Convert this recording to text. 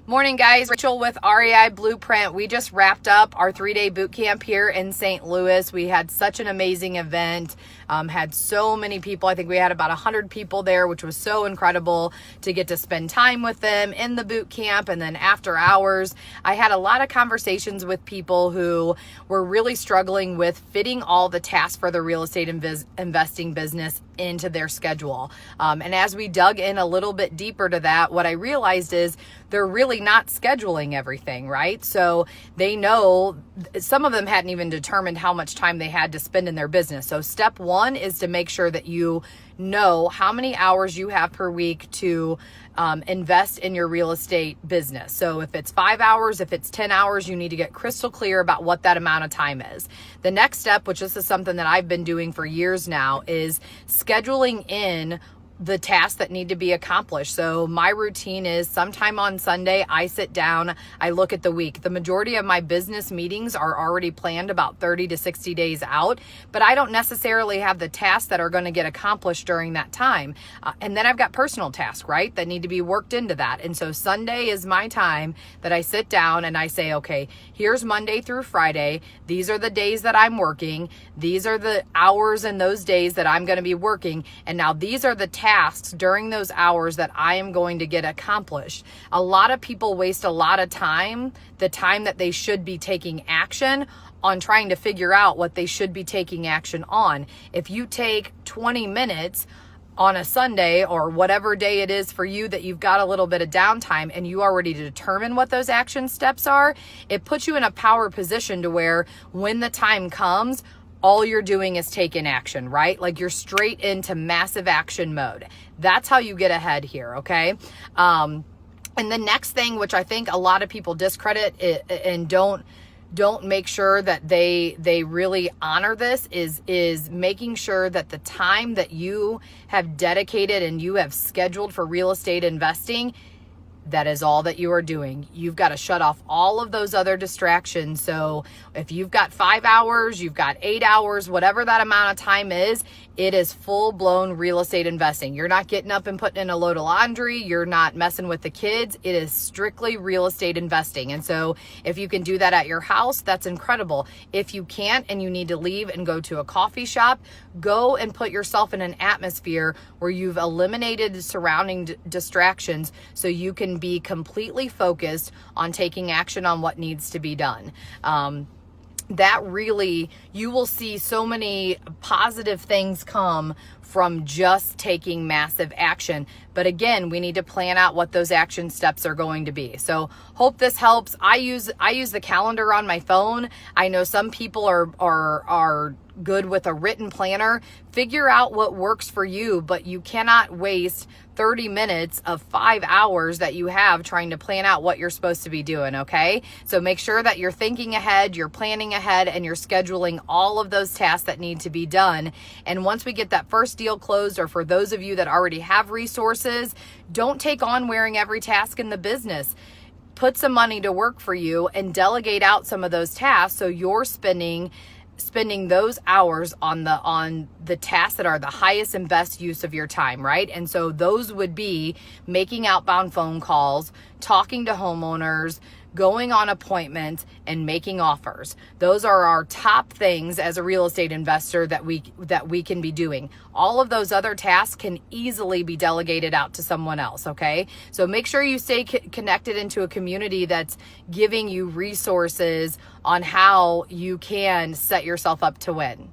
Morning, guys. Rachel with REI Blueprint. We just wrapped up our 3-day boot camp here in St. Louis. We had such an amazing event, had so many people. I think we had about 100 people there, which was so incredible to get to spend time with them in the boot camp. And then after hours, I had a lot of conversations with people who were really struggling with fitting all the tasks for the real estate investing business into their schedule. And as we dug in a little bit deeper to that, what I realized is they're really not scheduling everything, right? So they know, some of them hadn't even determined how much time they had to spend in their business. So step one is to make sure that you know how many hours you have per week to invest in your real estate business. So if it's 5 hours, if it's 10 hours, you need to get crystal clear about what that amount of time is. The next step, which this is something that I've been doing for years now, is scheduling in the tasks that need to be accomplished. So my routine is sometime on Sunday, I sit down, I look at the week. The majority of my business meetings are already planned about 30 to 60 days out, but I don't necessarily have the tasks that are going to get accomplished during that time. And then I've got personal tasks, right, that need to be worked into that. And so Sunday is my time that I sit down and I say, okay, here's Monday through Friday. These are the days that I'm working. These are the hours and those days that I'm going to be working. And now these are the tasks during those hours that I am going to get accomplished. A lot of people waste a lot of time, the time that they should be taking action on trying to figure out what they should be taking action on. If you take 20 minutes on a Sunday or whatever day it is for you that you've got a little bit of downtime and you already determine what those action steps are, it puts you in a power position to where when the time comes, all you're doing is taking action, right? Like you're straight into massive action mode. That's how you get ahead here, okay? And the next thing, which I think a lot of people discredit and don't make sure that they really honor this, is making sure that the time that you have dedicated and you have scheduled for real estate investing, that is all that you are doing. You've got to shut off all of those other distractions. So if you've got 5 hours, you've got 8 hours, whatever that amount of time is, it is full-blown real estate investing. You're not getting up and putting in a load of laundry. You're not messing with the kids. It is strictly real estate investing. And so if you can do that at your house, that's incredible. If you can't and you need to leave and go to a coffee shop, go and put yourself in an atmosphere where you've eliminated surrounding distractions so you can be completely focused on taking action on what needs to be done. That really, you will see so many positive things come from just taking massive action. But again, we need to plan out what those action steps are going to be. So hope this helps. I use the calendar on my phone. I know some people are good with a written planner. Figure out what works for you, but you cannot waste 30 minutes of 5 hours that you have trying to plan out what you're supposed to be doing, okay? So make sure that you're thinking ahead, you're planning ahead, and you're scheduling all of those tasks that need to be done. And once we get that first deal closed, or for those of you that already have resources, don't take on wearing every task in the business. Put some money to work for you and delegate out some of those tasks so you're spending those hours on the tasks that are the highest and best use of your time, right? And so those would be making outbound phone calls, talking to homeowners, going on appointments, and making offers. Those are our top things as a real estate investor that we can be doing. All of those other tasks can easily be delegated out to someone else, okay? So make sure you stay connected into a community that's giving you resources on how you can set yourself up to win.